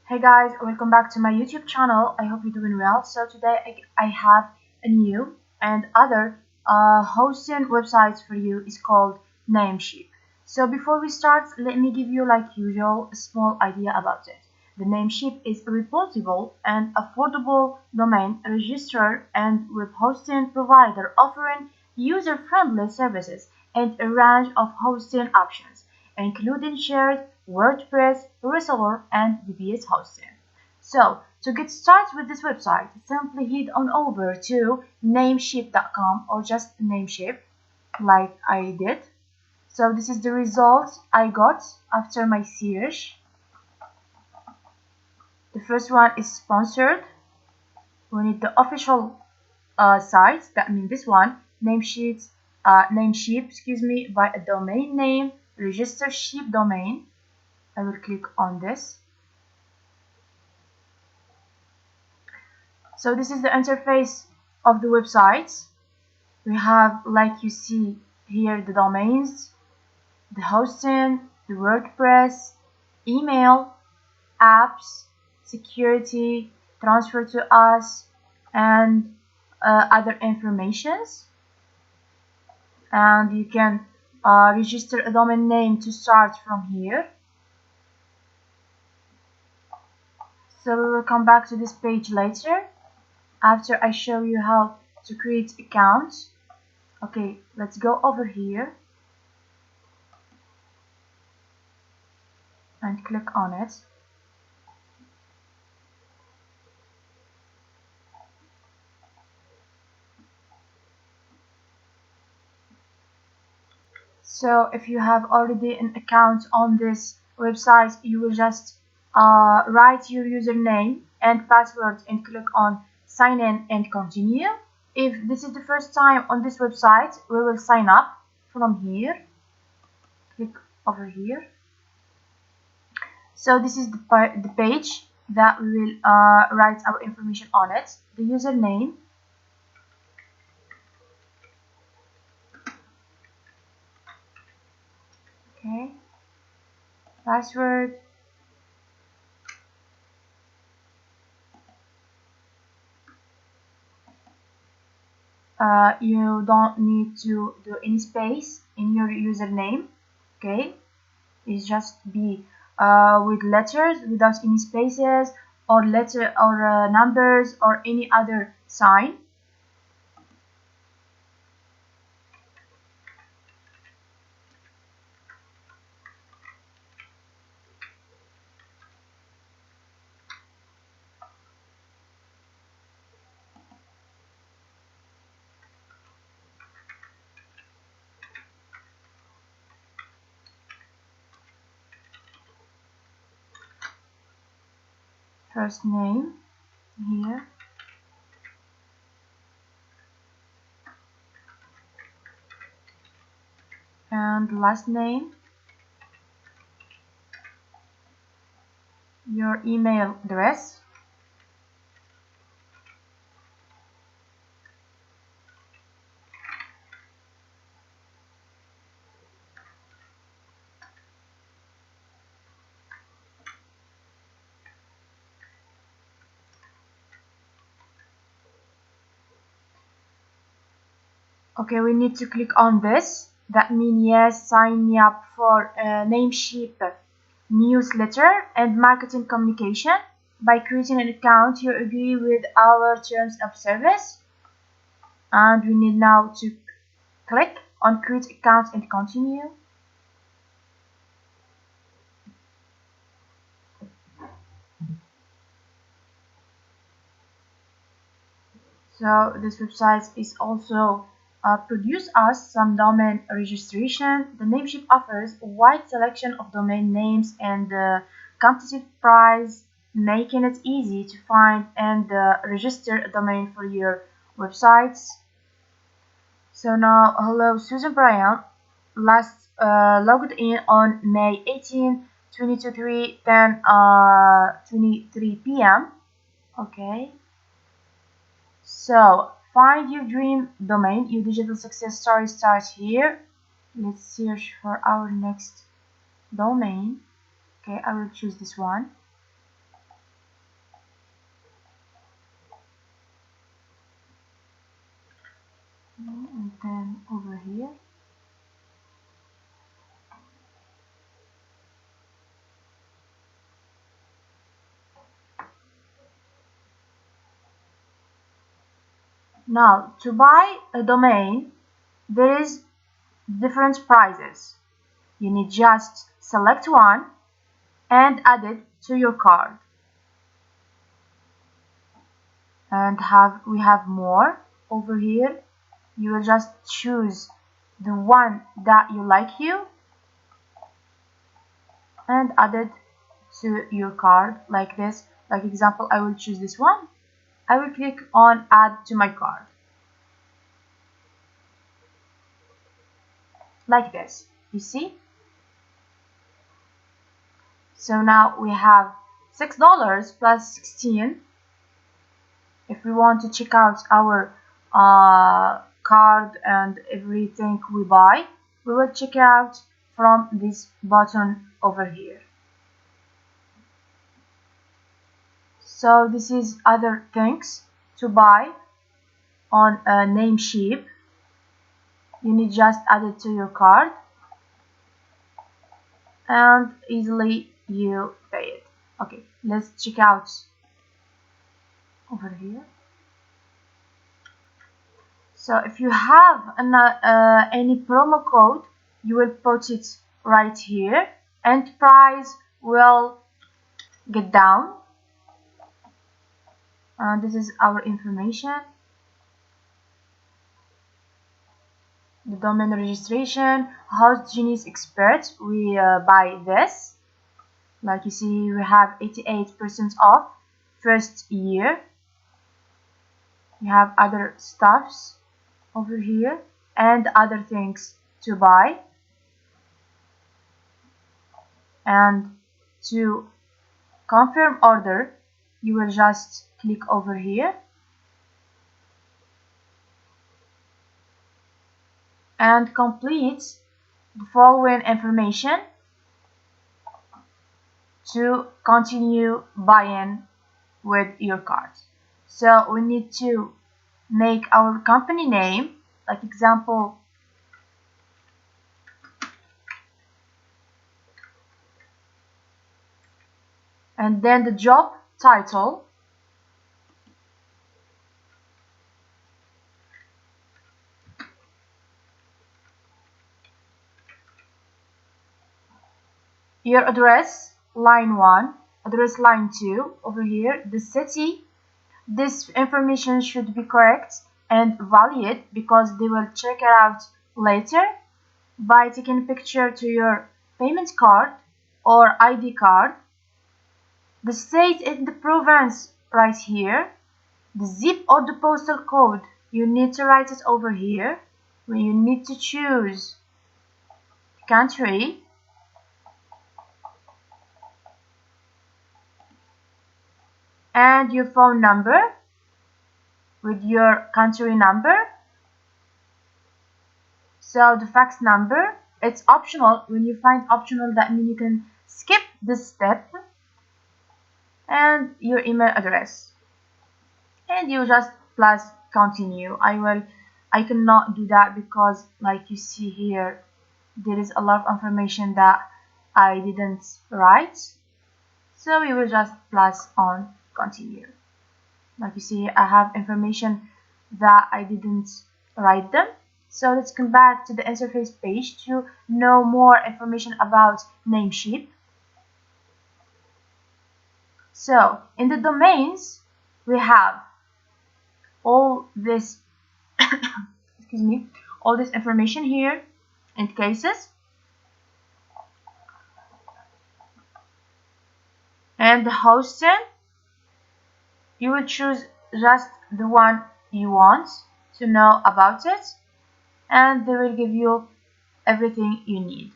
Hey guys, welcome back to my YouTube channel. I hope you're doing well. So today I have a new and other hosting websites for you. It's called Namecheap. So before we start, let me give you, like usual, a small idea about it. The Namecheap is a reputable and affordable domain registrar and web hosting provider offering user-friendly services and a range of hosting options, including shared WordPress, reseller, and VPS hosting. So, to get started with this website, simply head on over to namecheap.com or just Namecheap, like I did. So this is the result I got after my search. The first one is sponsored. We need the official site. That means this one, Namecheap, by a domain name, register sheep domain. I will click on this. So this is the interface of the website. We have, like you see here, the domains, the hosting, the WordPress, email, apps, security, transfer to us, and other informations. And you can register a domain name to start from here. So we will come back to this page later after I show you how to create accounts. Okay, let's go over here and click on it. So if you have already an account on this website, you will just write your username and password and click on sign in and continue. If this is the first time on this website, we will sign up from here. Click over here. So this is the page that we will write our information on it. The username, okay, password, you don't need to do any space in your username. Okay, it's just be with letters without any spaces or letter or numbers or any other sign. First name here, and last name, your email address, okay. We need to click on this. That means yes, sign me up for Namecheap newsletter and marketing communication. By creating an account, you agree with our terms of service, and we need now to click on create account and continue. So this website is also produce us some domain registration. The Namecheap offers a wide selection of domain names and competitive price, making it easy to find and register a domain for your websites. So now, hello Susan Bryan, last logged in on May 18, 2023, 23 p.m. Okay. So find your dream domain. Your digital success story starts here. Let's search for our next domain. Okay, I will choose this one. And then over here. Now, to buy a domain, there is different prices. You need just select one and add it to your card. And we have more over here. You will just choose the one that you like and add it to your card like this. Like example, I will choose this one. I will click on add to my card. Like this, you see? So now we have $6 plus 16. If we want to check out our card and everything we buy, we will check out from this button over here. So this is other things to buy on Namecheap. You need just add it to your card and easily you pay it. Okay, let's check out over here. So if you have any promo code, you will put it right here and price will get down. This is our information. The domain registration, host genius expert, we buy this. Like you see, we have 88% off first year. You have other stuffs over here and other things to buy. And to confirm order, you will just click over here and complete the following information to continue buying with your card. So we need to make our company name, like example, and then the job title, your address, line 1, address line 2, over here, the city. This information should be correct and valid because they will check it out later by taking a picture to your payment card or ID card. The state and the province right here. The zip or the postal code, you need to write it over here. When you need to choose country, and your phone number with your country number. So the fax number, it's optional. When you find optional, that means you can skip this step. And your email address, and you just plus continue. I cannot do that because like you see here, there is a lot of information that I didn't write, so we will just plus on continue. Like you see, I have information that I didn't write them. So let's come back to the interface page to know more information about Namecheap. So in the domains, we have all this excuse me, all this information here in cases, and the hosting, you will choose just the one you want to know about it, and they will give you everything you need.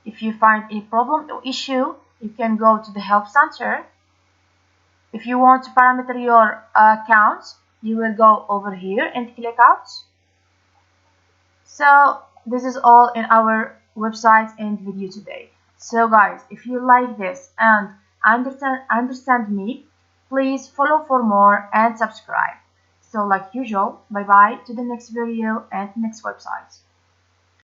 If you find any problem or issue, you can go to the help center. If you want to parameter your account, you will go over here and click out. So this is all in our website and video today. So guys, if you like this and understand me, please follow for more and subscribe. So like usual, bye bye to the next video and next website.